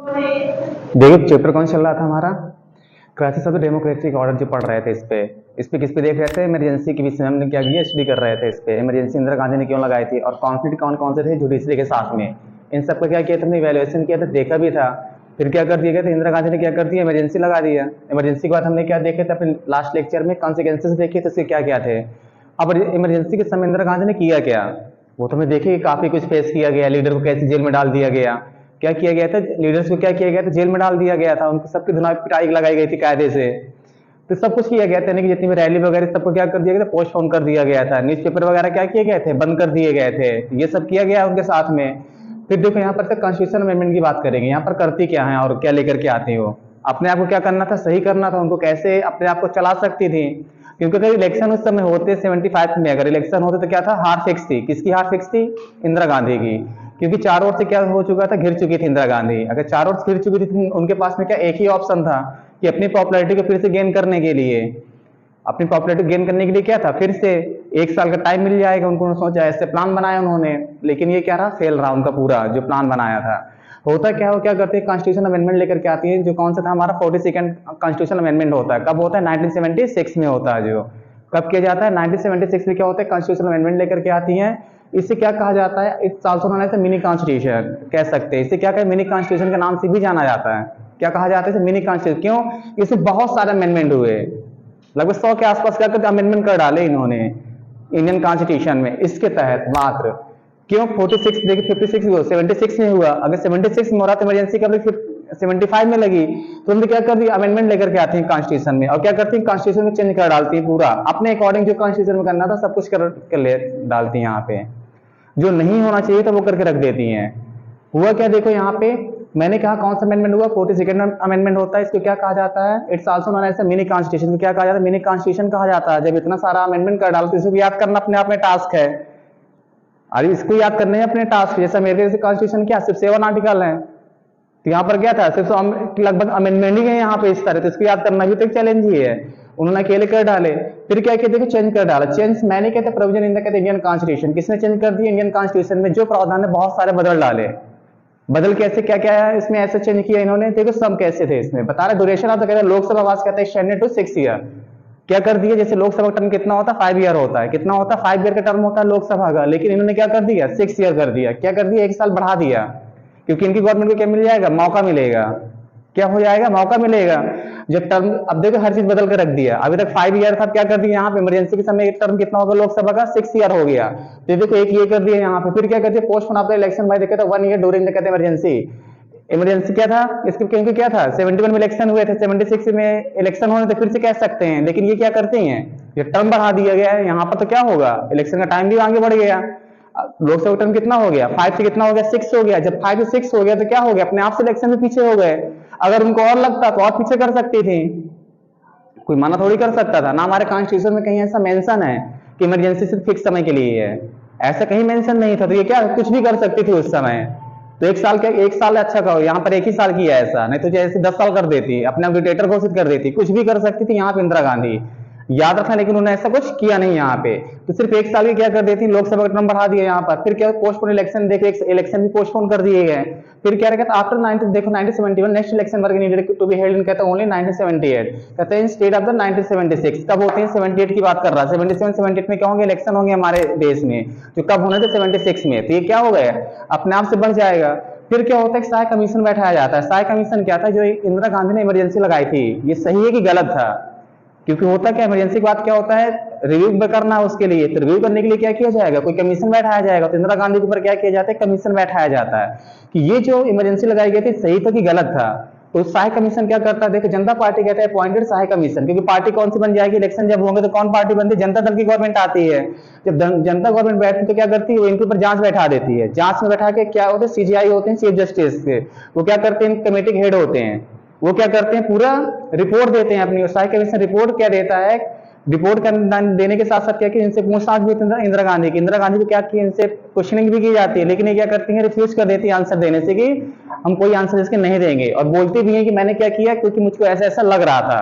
देखिए चैप्टर कौन चल रहा था हमारा? Crisis of the democratic order जो पढ़ रहे थे इस पे किस पे देख रहे थे? इमरजेंसी के विषय में हमने क्या किया, स्टडी कर रहे थे। इस पे इमरजेंसी इंदिरा गांधी ने क्यों लगाई थी और कॉन्फ्लिक्ट कौन कौन से थे जुडिशरी के साथ में, इन सब का क्या किया था हमने, इवेल्युएशन किया था, देखा भी था। फिर क्या कर दिया गया था, इंदिरा गांधी ने क्या कर दिया, इमरजेंसी लगा दिया। इमरजेंसी के बाद हमने क्या देखे थे अपने लास्ट लेक्चर में, कॉन्सिक्वेंसेस देखे थे उसके क्या क्या थे। अब इमरजेंसी के समय इंदिरा गांधी ने किया क्या, वो तो हमें देखे काफी कुछ फेस किया गया। लीडर को कैसे जेल में डाल दिया गया, क्या किया गया था, लीडर्स को क्या किया गया था, जेल में डाल दिया गया था, उनको सबकी धुनाई पिटाई लगाई गई थी कायदे से। तो सब कुछ किया गया था, यानी कि जितनी भी रैली वगैरह सबको क्या कर दिया गया था, पोस्टपोन कर दिया गया था। न्यूज़पेपर वगैरह क्या किए गए थे, बंद कर दिए गए थे। ये सब किया गया उनके साथ में। फिर देखो यहाँ पर से कॉन्स्टिट्यूशन अमेंडमेंट की बात करेंगे, यहाँ पर करती क्या है और क्या लेकर के आती हो। अपने आप को क्या करना था, सही करना था, उनको कैसे अपने आप को चला सकती थी। क्योंकि अगर इलेक्शन उस समय होते 75 में, अगर इलेक्शन होते तो क्या था, हार फिक्स थी। किसकी हार फिक्स थी? इंदिरा गांधी की। क्योंकि चारों ओर से क्या हो चुका था, घिर चुकी थी इंदिरा गांधी। अगर चारों ओर से घिर चुकी थी, उनके पास में क्या एक ही ऑप्शन था कि अपनी पॉपुलैरिटी को फिर से गेन करने के लिए, अपनी पॉपुलैरिटी गेन करने के लिए क्या था, फिर से 1 साल का टाइम मिल जाएगा उनको, सोचा, ऐसे प्लान बनाया उन्होंने। लेकिन ये क्या रहा, फेल रहा उनका पूरा जो प्लान बनाया था। होता क्या हो, क्या करते हैं, कॉन्स्टिट्यूशन अमेंडमेंट लेकर के आती है। जो कौन सा था हमारा 42nd कॉन्स्टिट्यूशन अमेंडमेंट होता है, कब होता है, 1976 में होता है। जो कब किया जाता है, 1976 में क्या होता है, कॉन्स्टिट्यूशन अमेंडमेंट लेकर के आती है। इसे क्या कहा जाता है, it's also known as mini constitution कह सकते हैं। इसे क्या कहे, मिनी कॉन्स्टिट्यूशन के नाम से भी जाना जाता है। क्या कहा जाता है इसे, मिनी कॉन्स्टिट्यूशन। क्यों? इसमें बहुत सारे अमेंडमेंट हुए, लगभग 100 के आसपास क्या करते अमेंडमेंट कर डाले इन्होंने इंडियन कॉन्स्टिट्यूशन में इसके तहत मात्र। क्यों 46, देखिए 56 हुआ, 76 में हुआ। अगर 76 में हो रहा तो इमरजेंसी कब 75 में लगी, तो उन्होंने क्या कर दिया, अमेंडमेंट लेकर के आती है कॉन्स्टिट्यूशन में, और क्या करती है, कॉन्स्टिट्यूशन में चेंज कर डालती है पूरा अपने अकॉर्डिंग। जो कॉन्स्टिट्यूशन में करना था सब कुछ कर ले डालती है यहाँ पे। जो नहीं होना चाहिए था वो करके रख देती हैं। हुआ क्या, देखो यहाँ पे मैंने कहा कौन सा अमेंडमेंट हुआ, 42nd अमेंडमेंट होता है। इसको क्या कहा जाता है, it's also known as mini constitution. क्या कहा जाता है, मिनी कॉन्स्टिट्यूशन कहा जाता है। जब इतना सारा अमेंडमेंट कर डालो तो इसको याद करना अपने आप में टास्क है। अरे इसको याद करने हैं अपने टास्क। जैसे मेरे कॉन्स्टिट्यूशन क्या सिर्फ 7 आर्टिकल है, तो यहाँ पर क्या था, सिर्फ लगभग अमेंडमेंट ही है यहाँ पे इस तरह। तो इसको याद करना भी तो एक चैलेंज ही है। उन्होंने अकेले कर डाले। फिर क्या किया, देखो चेंज कर डाला। चेंज मैंने कहते प्रोविजन इन द कहते इंडियन कॉन्स्टिट्यूशन। किसने चेंज कर दिया, इंडियन कॉन्स्टिट्यूशन में जो प्रावधान है बहुत सारे बदल डाले। बदल कैसे, क्या क्या है इसमें ऐसे चेंज किया इन्होंने, देखो सब कैसे थे इसमें बता रहे। ड्यूरेशन ऑफ कहते हैं लोकसभा वास कहते हैं एक्सटेंडेड टू 6 ईयर। क्या कर दिया, जैसे लोकसभा टर्म कितना होता है, 5 ईयर होता है। कितना होता है, 5 ईयर का टर्म होता है लोकसभा का। लेकिन इन्होंने क्या कर दिया, 6 ईयर कर दिया। क्या कर दिया, 1 साल बढ़ा दिया। क्योंकि इनकी गवर्नमेंट को क्या मिल जाएगा, मौका मिलेगा। क्या हो जाएगा, मौका मिलेगा। जब टर्म, अब देखो हर चीज बदल कर रख दिया। अभी तक 5 ईयर था, क्या कर दिया यहाँ पे इमरजेंसी के समय एक टर्म कितना होगा लोकसभा का, 6 ईयर हो गया। तो देखो एक ये कर दिया यहाँ पे। फिर क्या करते, postpone of the election by देखते 1 ईयर ड्यूरिंग द कहते इमरजेंसी। इमरजेंसी क्या था इसके, क्योंकि क्या था 71 में इलेक्शन हुए थे, 76 में इलेक्शन होने तो फिर से कह सकते हैं। लेकिन ये क्या करते हैं, ये टर्म बढ़ा दिया गया है। यहाँ पर तो क्या होगा, इलेक्शन का टाइम भी आगे बढ़ गया। लोकसभा टर्म कितना हो गया, 5 से कितना हो गया, 6 हो गया। जब 5 से 6 हो गया तो क्या हो गया, अपने आप से इलेक्शन में पीछे हो गए। अगर उनको और लगता तो और पीछे कर सकती थी, कोई मना थोड़ी कर सकता था ना। हमारे कॉन्स्टिट्यूशन में कहीं ऐसा मेंशन है कि इमरजेंसी सिर्फ फिक्स समय के लिए है, ऐसा कहीं मेंशन नहीं था। तो ये क्या कुछ भी कर सकती थी उस समय। तो 1 साल क्या, 1 साल अच्छा कहो, यहाँ पर 1 ही साल किया ऐसा, नहीं तो जैसे 10 साल कर देती, अपने आप डिक्टेटर घोषित कर देती, कुछ भी कर सकती थी यहाँ पे इंदिरा गांधी, याद रखना। लेकिन उन्होंने ऐसा कुछ किया नहीं यहाँ पे। तो सिर्फ 1 साल की क्या कर देती, लोकसभा का टर्म बढ़ा दिया यहाँ पर। फिर क्या, पोस्टपोन इलेक्शन, देखो इलेक्शन भी पोस्टपोन कर दिए गए। फिर क्या रहता, आफ्टर 90 देखो 1971 next election were needed to be held in कहते हैं ओनली 1978 कहते हैं स्टेट ऑफ द 1976। कब होते हैं, 78 की बात कर रहा है। 77 78 में क्या होंगे, इलेक्शन होंगे हमारे देश में, जो कब होने थे 76 में। तो ये क्या हो गया, अपने आप से बढ़ जाएगा। फिर क्या होता है, सहाय कमीशन बैठाया जाता है। सहाय कमीशन क्या था, जो इंदिरा गांधी ने इमरजेंसी लगाई थी, ये सही है कि गलत था। क्योंकि होता क्या, इमरजेंसी के बाद क्या होता है, रिव्यू करना है उसके लिए। तो रिव्यू करने के लिए क्या किया जाएगा, कोई कमीशन बैठाया जाएगा। तो इंदिरा गांधी के ऊपर क्या किया जाता है, कमीशन बैठाया जाता है कि ये जो इमरजेंसी लगाई गई थी सही था कि गलत था। तो सहाय कमीशन क्या करता है, देखो जनता पार्टी कहता है अपॉइंटेड सहाय कमीशन। क्योंकि पार्टी कौन सी बन जाएगी, इलेक्शन जब होंगे तो कौन पार्टी बनती है, जनता दल की गवर्नमेंट आती है। जब जनता गवर्नमेंट बैठती है तो क्या करती है, वो इनके ऊपर जांच बैठा देती है। जांच में बैठा के क्या होते हैं, सीजीआई होते हैं, चीफ जस्टिस के, वो क्या करते हैं, कमेटी के हेड होते हैं। वो क्या करते हैं, पूरा रिपोर्ट देते हैं अपनी। सहाय कमीशन रिपोर्ट क्या देता है, रिपोर्ट देने के साथ साथ क्या कि इनसे पूछताछ भी इंदिरा गांधी की। इंदिरा गांधी को क्या किया, इनसे क्वेश्चनिंग भी की जाती है। लेकिन ये क्या करती है, रिफ्यूज कर देती है आंसर देने से, कि हम कोई आंसर इसके नहीं देंगे। और बोलती भी है कि मैंने क्या किया, क्योंकि मुझको ऐसा ऐसा लग रहा था।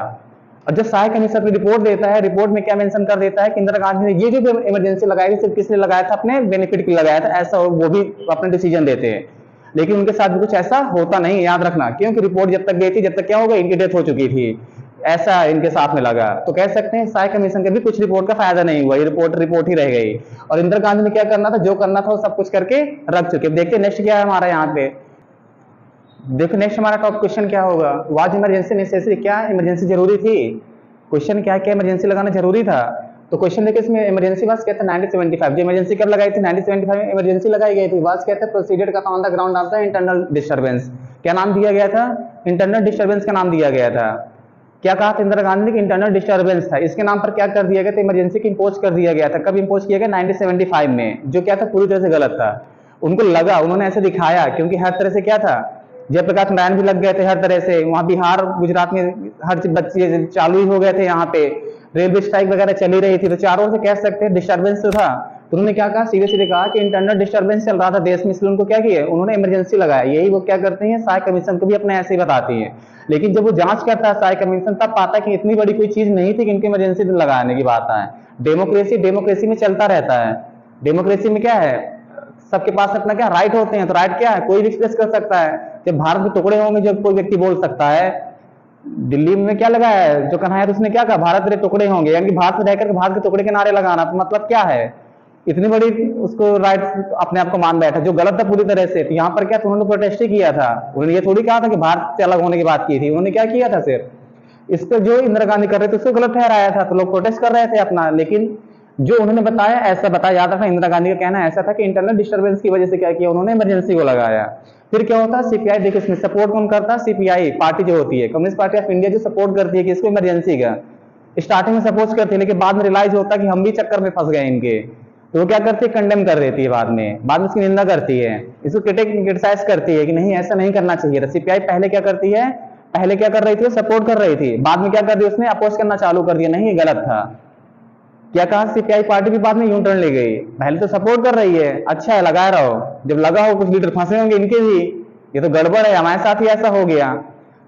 और जब सहाय कमीशन रिपोर्ट देता है, रिपोर्ट में क्या मेंशन कर देता है कि इंदिरा गांधी ने ये जो इमरजेंसी लगाई थी सिर्फ किस लिए लगाया था, अपने बेनिफिट के लिए लगाया था, ऐसा वो भी अपने डिसीजन देते हैं। लेकिन उनके साथ भी कुछ ऐसा होता नहीं, याद रखना, क्योंकि रिपोर्ट जब तक गई थी, जब तक क्या होगा, इनकी डेथ हो चुकी थी, ऐसा इनके साथ में लगा। तो कह सकते हैं साय कमीशन के भी कुछ रिपोर्ट का फायदा नहीं हुआ, ये रिपोर्ट रिपोर्ट ही रह गई। और इंदिरा गांधी ने क्या करना था, जो करना था वो सब कुछ करके रख चुके। देखते नेक्स्ट क्या है हमारा यहाँ पे। देखो नेक्स्ट हमारा टॉप क्वेश्चन क्या होगा, वाज इमरजेंसी नेसेसरी, क्या इमरजेंसी जरूरी थी। क्वेश्चन क्या है, क्या इमरजेंसी लगाना जरूरी था। तो क्वेश्चन देखिए इसमें इमरजेंसी वाज कहते हैं 1975, जो इमरजेंसी कब लगाई थी, 1975 में इमरजेंसी लगाई गई थी। वाज कहते हैं प्रोसीडेड का on the ground of the internal disturbance, क्या नाम दिया गया था, इंटरनल डिस्टर्बेंस का नाम दिया गया था। क्या कहा था इंदिरा गांधी ने कि इंटरनल डिस्टर्बेंस था, इसके नाम पर क्या कर दिया गया था, इमरजेंसी की इंपोज कर दिया गया था। कब इंपोज किया गया, 1975 में, जो क्या था पूरी तरह से गलत था। उनको लगा, उन्होंने ऐसे दिखाया, क्योंकि हर तरह से क्या था, जयप्रकाश नारायण भी लग गए थे हर तरह से, वहां बिहार गुजरात में हर बच्चे चालू ही हो गए थे, यहाँ पे रेलवे स्ट्राइक वगैरह चली रही थी, तो चारों ओर से कह सकते हैं डिस्टर्बेंस तो था। तो उन्होंने क्या कहा, सीधे सीधे कहा कि इंटरनल डिस्टर्बेंस चल रहा था देश में, इसलिए उनको क्या किया, उन्होंने इमरजेंसी लगाया। यही वो क्या करते हैं, साय कमीशन को भी अपने ऐसे ही बताती है। लेकिन जब वो जांच करता है साय कमीशन, तब पाता है कि इतनी बड़ी कोई चीज नहीं थी कि इनकी इमरजेंसी लगाने की बात है। डेमोक्रेसी में चलता रहता है। डेमोक्रेसी में क्या है, सबके पास अपना क्या राइट होते हैं, तो राइट क्या है, कोई भी एक्सप्रेस कर सकता है। जब भारत के टुकड़े होंगे, जब कोई व्यक्ति बोल सकता है। दिल्ली में क्या लगा है जो कन्हैया, तो उसने क्या कहा, भारत के टुकड़े होंगे, यानी भारत में रहकर भारत के टुकड़े के नारे लगाना, तो मतलब क्या है, इतनी बड़ी उसको राइट अपने आप को मान बैठा, जो गलत था पूरी तरह से। तो यहाँ पर क्या, तो उन्होंने प्रोटेस्ट ही किया था। उन्होंने ये थोड़ी कहा था कि भारत से अलग होने की बात की थी, उन्होंने क्या किया था, सिर्फ इस पर जो इंदिरा गांधी कर रहे थे उसको गलत ठहराया था, तो लोग प्रोटेस्ट कर रहे थे अपना। लेकिन जो उन्होंने बताया ऐसा बताया, याद रखना इंदिरा गांधी का कहना ऐसा था कि इंटरनल डिस्टर्बेंस की वजह से क्या किया, उन्होंने इमरजेंसी को लगाया। फिर क्या होता है, सीपीआई, देखिए इसमें सपोर्ट कौन करता है, सीपीआई पार्टी जो होती है, कम्युनिस्ट पार्टी ऑफ इंडिया, जो सपोर्ट करती है कि इसको इमरजेंसी का। स्टार्टिंग में सपोर्ट करती है, लेकिन बाद में रियलाइज होता है कि हम भी चक्कर में फंस गए इनके, तो वो क्या करती है, कंडेम कर देती है, बाद में उसकी निंदा करती है, इसको क्रिटिसाइज करती है कि नहीं ऐसा नहीं करना चाहिए था। सीपीआई पहले क्या करती है, पहले क्या कर रही थी, सपोर्ट कर रही थी, बाद में क्या कर दिया, उसने अपोज करना चालू कर दिया, नहीं ये गलत था। क्या कहा, सीपीआई पार्टी भी बाद में यूं टर्न ले गई, पहले तो सपोर्ट कर रही है, अच्छा है लगाए रहो, जब लगा हो कुछ लीडर फंसे होंगे इनके भी, ये तो गड़बड़ है, हमारे साथ ही ऐसा हो गया,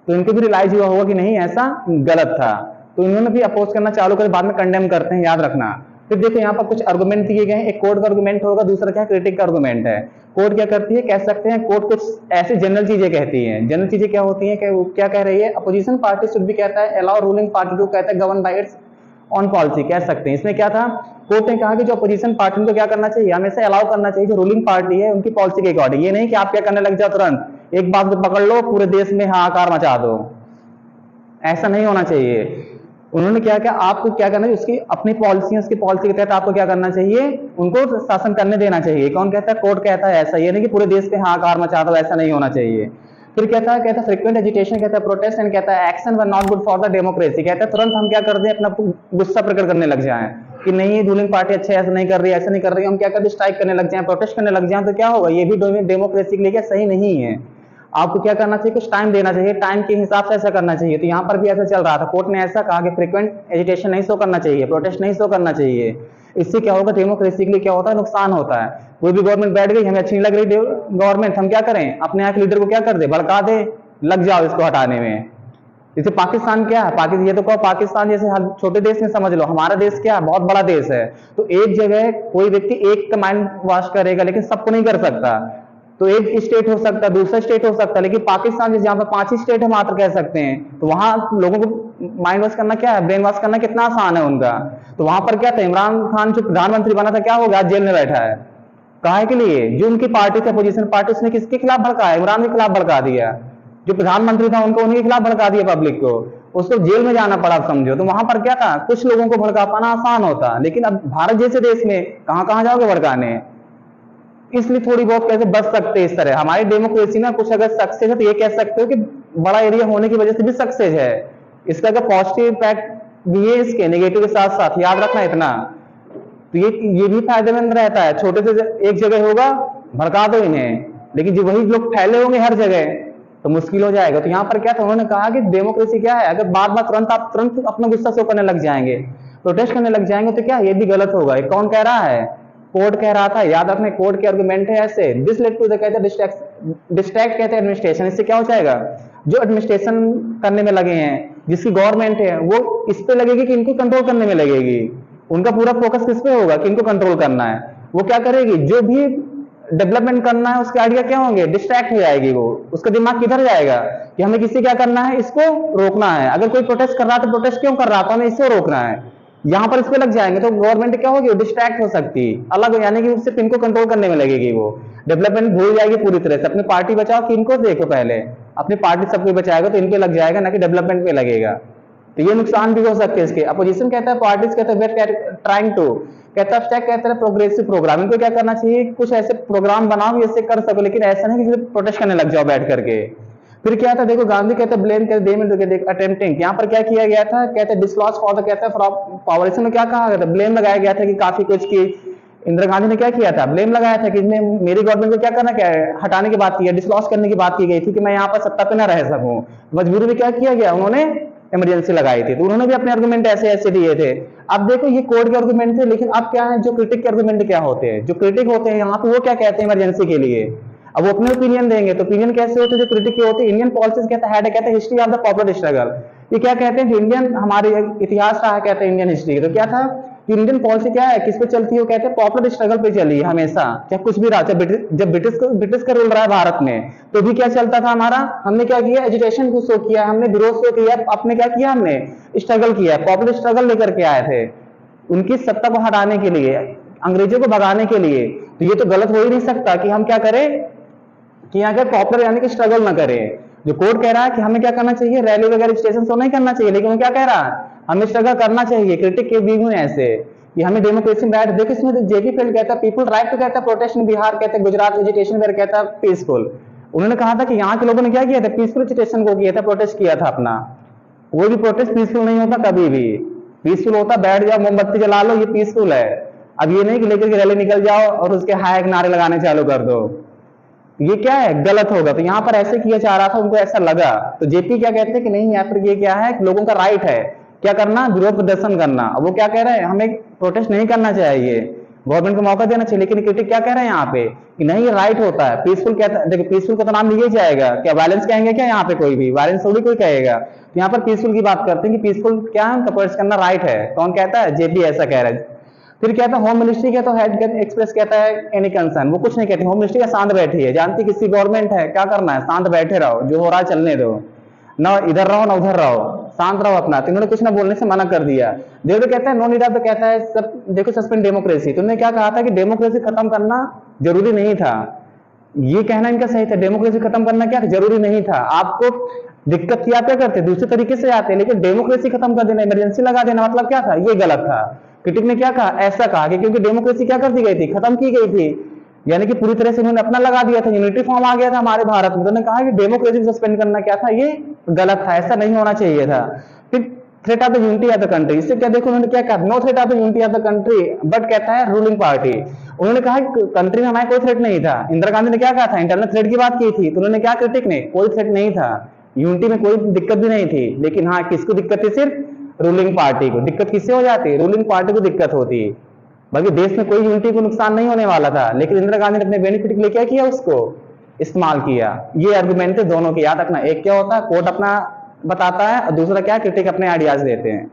तो इनको भी रियलाइज हुआ होगा कि नहीं ऐसा गलत था, तो इन्होंने भी अपोज करना चालू कर, बाद में कंडेम करते हैं, याद रखना। फिर देखो यहाँ पर कुछ आर्गुमेंट दिए गए हैं, एक कोर्ट का आर्गुमेंट होगा, दूसरा क्या क्रिटिक का आर्गुमेंट है। कोर्ट क्या करती है, कह सकते हैं कोर्ट कुछ ऐसी जनरल चीजें कहती है। जनरल चीजें क्या होती है, क्या कह रही है, अपोजिशन पार्टी शुड भी कहता है अलाउ रूलिंग पार्टी टू, कहता है govern by it's on policy, कह सकते हैं। इसमें क्या था, कोर्ट ने कहा कि जो अपोजिशन पार्टी को क्या करना चाहिए, हमेशा अलाउ करना चाहिए जो रूलिंग पार्टी है उनकी पॉलिसी के अकॉर्डिंग। ये नहीं कि आप क्या करने लग जाओ तुरंत, एक बात को पकड़ लो पूरे देश में हाहाकार मचा दो, ऐसा नहीं होना चाहिए। उन्होंने क्या किया, आपको क्या करना है, उसकी अपनी पॉलिसी है, उसकी पॉलिसी के तहत आपको क्या करना चाहिए, उनको शासन करने देना चाहिए। कौन कहता है, कोर्ट कहता है ऐसा, ये नहीं कि पूरे देश पे हाहाकार मचा दो, ऐसा नहीं होना चाहिए। फिर कहता है फ्रीक्वेंट एजिटेशन, कहता है प्रोटेस्ट, एंड कहता है action were not good for the democracy, कहता है तुरंत हम क्या कर दें, अपना गुस्सा प्रकट करने लग जाएं कि नहीं रूलिंग पार्टी अच्छा ऐसा नहीं कर रही, ऐसा नहीं कर रही, हम क्या कर दें, स्ट्राइक करने लग जाएं, प्रोटेस्ट करने लग जाएं, तो क्या होगा, ये भी डेमोक्रेसी के लिए क्या सही नहीं है। आपको क्या करना चाहिए, कुछ टाइम देना चाहिए, टाइम के हिसाब से ऐसा करना चाहिए। तो यहाँ पर भी ऐसा चल रहा था, कोर्ट ने ऐसा कहा कि फ्रीक्वेंट एजिटेशन नहीं शो करना चाहिए, प्रोटेस्ट नहीं शो करना चाहिए। इससे क्या होगा, डेमोक्रेसी के लिए क्या होता है, नुकसान होता है। कोई भी गवर्नमेंट बैठ गई, हमें अच्छी नहीं लग रही गवर्नमेंट, हम क्या करें, अपने यहाँ के लीडर को क्या कर दे, भड़का दे, लग जाओ इसको हटाने में। जैसे पाकिस्तान क्या है, पाकिस्तान, ये तो कहो पाकिस्तान जैसे हर छोटे देश में समझ लो, हमारा देश क्या है, बहुत बड़ा देश है। तो एक जगह कोई व्यक्ति एक का माइंड वॉश करेगा, लेकिन सबको नहीं कर सकता। तो एक स्टेट हो सकता है, दूसरा स्टेट हो सकता है, लेकिन पाकिस्तान जैसे यहाँ पर 5 ही स्टेट है मात्र कह सकते हैं, तो वहां लोगों को माइंड वॉश करना क्या है, ब्रेन वॉश करना कितना आसान है उनका। तो वहां पर क्या था, इमरान खान जो प्रधानमंत्री बना था, क्या हो गया, जेल में बैठा है, काहे के लिए, जो उनकी पार्टी थी अपोजिशन पार्टी, उसने किसके खिलाफ भड़काया, इमरान के खिलाफ भड़का दिया। जो प्रधानमंत्री था उनको उन्हीं के खिलाफ भड़का दिया पब्लिक को, उसको जेल में जाना पड़ा, समझो। तो वहां पर क्या था, कुछ लोगों को भड़का पाना आसान होता, लेकिन अब भारत जैसे देश में कहां कहां जाओगे भड़काने, इसलिए थोड़ी बहुत कैसे बच सकते हैं इस तरह। हमारी डेमोक्रेसी ना कुछ अगर सक्सेस है तो ये कह सकते हो कि बड़ा एरिया होने की वजह से भी सक्सेस है। इसका अगर पॉजिटिव इम्पैक्ट भी है, इसके नेगेटिव के साथ साथ, याद रखना इतना। तो ये भी फायदेमंद रहता है, छोटे से एक जगह होगा भड़का दो इन्हें, लेकिन जो वही लोग फैले होंगे हर जगह तो मुश्किल हो जाएगा। तो यहाँ पर क्या था, उन्होंने कहा कि डेमोक्रेसी क्या है, अगर बार बार आप तुरंत अपना गुस्सा शो करने लग जाएंगे, प्रोटेस्ट करने लग जाएंगे, तो क्या ये भी गलत होगा। ये कौन कह रहा है, कोर्ट कह रहा था, याद रखने कोर्ट के आर्गुमेंट है ऐसे, दिस लेड टू द, कहते हैं डिस्ट्रैक्ट कहते हैं एडमिनिस्ट्रेशन। इससे क्या हो जाएगा, जो एडमिनिस्ट्रेशन करने में लगे हैं, जिसकी गवर्नमेंट है, वो इस पे लगेगी कि इनको कंट्रोल करने में लगेगी। उनका पूरा फोकस किस पे होगा कि इनको कंट्रोल करना है। वो क्या करेगी, जो भी डेवलपमेंट करना है, उसके आइडिया क्या होंगे, डिस्ट्रैक्ट हो जाएगी वो, उसका दिमाग किधर जाएगा कि हमें किसी क्या करना है, इसको रोकना है। अगर कोई प्रोटेस्ट कर रहा है तो प्रोटेस्ट क्यों कर रहा था, हमें इसको रोकना है, यहाँ पर इस पे लग जाएंगे तो गवर्नमेंट क्या होगी, डिस्ट्रैक्ट हो सकती, अलग, यानी कि सिर्फ इनको कंट्रोल करने में लगेगी, वो डेवलपमेंट भूल जाएगी पूरी तरह से। अपनी पार्टी बचाओ कि इनको देखो, पहले अपनी पार्टी सबको बचाएगा तो इन पे लग जाएगा, ना कि डेवलपमेंट पे लगेगा। तो ये नुकसान भी हो सकते हैं इसके। अपोजिशन कहता है, पार्टीज कहते हैं ट्राइंग टू, कहता है कहते हैं प्रोग्रेसिव प्रोग्राम, इनको क्या करना चाहिए, कुछ ऐसे प्रोग्राम बनाओ जैसे कर सको, लेकिन ऐसा नहीं कि सिर्फ प्रोटेस्ट करने लग जाओ बैठ करके। फिर क्या था, देखो गांधी कहते हैं ब्लेम कहते दे अटेम्प्टिंग, यहाँ पर क्या किया गया था, कहते हैं डिसलॉज फॉर द, कहते हैं पावर, इसमें क्या कहा गया था, ब्लेम लगाया गया था कि काफी कुछ की इंदिरा गांधी ने क्या किया था, ब्लेम लगाया था कि इसने मेरी गवर्नमेंट को क्या करना, क्या हटाने की बात की है, डिसलॉज करने की बात की गई थी कि मैं यहाँ पर सत्ता पे ना रह सकूं। मजबूरी में क्या किया गया, उन्होंने इमरजेंसी लगाई थी, तो उन्होंने भी अपने आर्गुमेंट ऐसे ऐसे दिए थे। अब देखो ये कोर्ट के आर्गुमेंट थे, लेकिन अब क्या है, जो क्रिटिक के आर्गुमेंट क्या होते हैं, जो क्रिटिक होते हैं यहाँ पे वो क्या कहते हैं इमरजेंसी के लिए, अब वो अपने ओपिनियन देंगे, तो ओपिनियन कैसे होते हैं, जो क्रिटिक के होते हैं, इंडियन पॉलिटिक्स कहता है, कहते हैं history of the popular struggle, ये क्या कहते हैं, जो इंडियन हमारे इतिहास रहा है, कहते हैं इंडियन हिस्ट्री, तो क्या था कि इंडियन पॉलिसी क्या है, किस पे चलती है, वो कहते हैं पॉपुलर स्ट्रगल पे चली है हमेशा, चाहे कुछ भी रहा, चाहे जब ब्रिटिश का रूल रहा है भारत में, तो भी क्या चलता था हमारा, हमने क्या किया, एजुटेशन को शो किया, हमने विरोध शो किया, आपने क्या किया, हमने स्ट्रगल किया, पॉपुलर स्ट्रगल लेकर के आए थे उनकी सत्ता को हटाने के लिए, अंग्रेजों को भगाने के लिए। तो ये तो गलत हो ही नहीं सकता कि हम क्या करें कि अगर पॉपुलर यानी कि स्ट्रगल ना करें। जो कोर्ट कह रहा है कि हमें क्या करना चाहिए, रैली वगैरह स्टेशन तो नहीं करना चाहिए, लेकिन वो क्या कह रहा है, हमें स्ट्रगल करना चाहिए। क्रिटिक के भी हुए ऐसे कि हमें डेमोक्रेसी में राइट, देखो इसमें जेपी फील्ड कहता है पीपल राइट, तो कहता है प्रोटेस्ट इन बिहार, कहते हैं गुजरात एजिटेशन वेयर, कहता है पीसफुल। उन्होंने कहा था कि यहाँ के लोगों ने क्या किया था, पीसफुल एजिटेशन को किया था, प्रोटेस्ट किया था अपना। कोई भी प्रोटेस्ट पीसफुल नहीं होता कभी भी, पीसफुल होता बैठ जाओ मोमबत्ती जला लो, ये पीसफुल है। अब ये नहीं कि लेकर के रैली निकल जाओ और उसके हाय नारे लगाने चालू कर दो, ये क्या है, गलत होगा। तो यहाँ पर ऐसे किया जा रहा था, उनको ऐसा लगा, तो जेपी क्या कहते हैं कि नहीं, या फिर ये क्या है, लोगों का राइट है क्या करना, विरोध प्रदर्शन करना। अब वो क्या कह रहे हैं, हमें प्रोटेस्ट नहीं करना चाहिए, गवर्नमेंट को मौका देना चाहिए, लेकिन क्रिटिक क्या कह रहे हैं यहाँ पे कि नहीं ये राइट होता है। पीसफुल कहता है, देखिए पीसफुल का तो नाम लिया जाएगा, क्या वायलेंस कहेंगे क्या यहाँ पे, कोई भी वायलेंस थोड़ी कोई कहेगा। तो यहाँ पर पीसफुल की बात करते हैं कि पीसफुल क्या है, उनका प्रोटेस्ट करना राइट है। कौन कहता है, जेपी ऐसा कह रहा है। फिर कहता है होम मिनिस्ट्री का तो हेड एक्सप्रेस कहता है एनी कंसर्न, वो कुछ नहीं कहती, होम मिनिस्ट्री का शांत बैठी है, जानती किसी गवर्नमेंट है, क्या करना है, शांत बैठे रहो, जो हो रहा है चलने दो, ना इधर रहो ना उधर रहो, शांत रहो अपना। तो इन्होंने कुछ ना बोलने से मना कर दिया। देखो कहता है नो नीड ऑफ, तो कहता है सब देखो सस्पेंड डेमोक्रेसी। तो उन्होंने क्या कहा था कि डेमोक्रेसी खत्म करना जरूरी नहीं था, ये कहना इनका सही था, डेमोक्रेसी खत्म करना क्या जरूरी नहीं था। आपको दिक्कत थी, आप क्या करते, दूसरे तरीके से आते, लेकिन डेमोक्रेसी खत्म कर देना, इमरजेंसी लगा देना, मतलब क्या था, ये गलत था। क्रिटिक ने क्या कहा, ऐसा कहा कि क्योंकि डेमोक्रेसी क्या कर दी गई थी, खत्म की गई थी, यानी कि पूरी तरह से उन्होंने अपना लगा दिया था, यूनिटी फॉर्म आ गया था हमारे भारत में। उन्होंने कहा कि डेमोक्रेसी सस्पेंड करना क्या था, ये गलत था, ऐसा नहीं होना चाहिए था। फिर threat of the unity of the country, इससे क्या देखो उन्होंने क्या कहा, no threat of the unity of the country, but कहता है रूलिंग पार्टी। उन्होंने कहा कि कंट्री में हमारे कोई थ्रेट नहीं था। इंदिरा गांधी ने क्या कहा था, इंटरनल थ्रेट की बात की थी, तो उन्होंने क्या, क्रिटिक ने, कोई थ्रेट नहीं था, यूनिटी में कोई दिक्कत भी नहीं थी, लेकिन हाँ किसको दिक्कत थी, सिर्फ रूलिंग पार्टी को। दिक्कत किससे हो जाती, रूलिंग पार्टी को दिक्कत होती, बाकी देश में कोई यूनिटी को नुकसान नहीं होने वाला था। लेकिन इंदिरा गांधी ने अपने बेनिफिट के लिए क्या किया, उसको इस्तेमाल किया। ये आर्गुमेंट थे दोनों के, याद रखना, एक क्या होता है कोर्ट अपना बताता है और दूसरा क्या, क्रिटिक अपने आइडियाज देते हैं।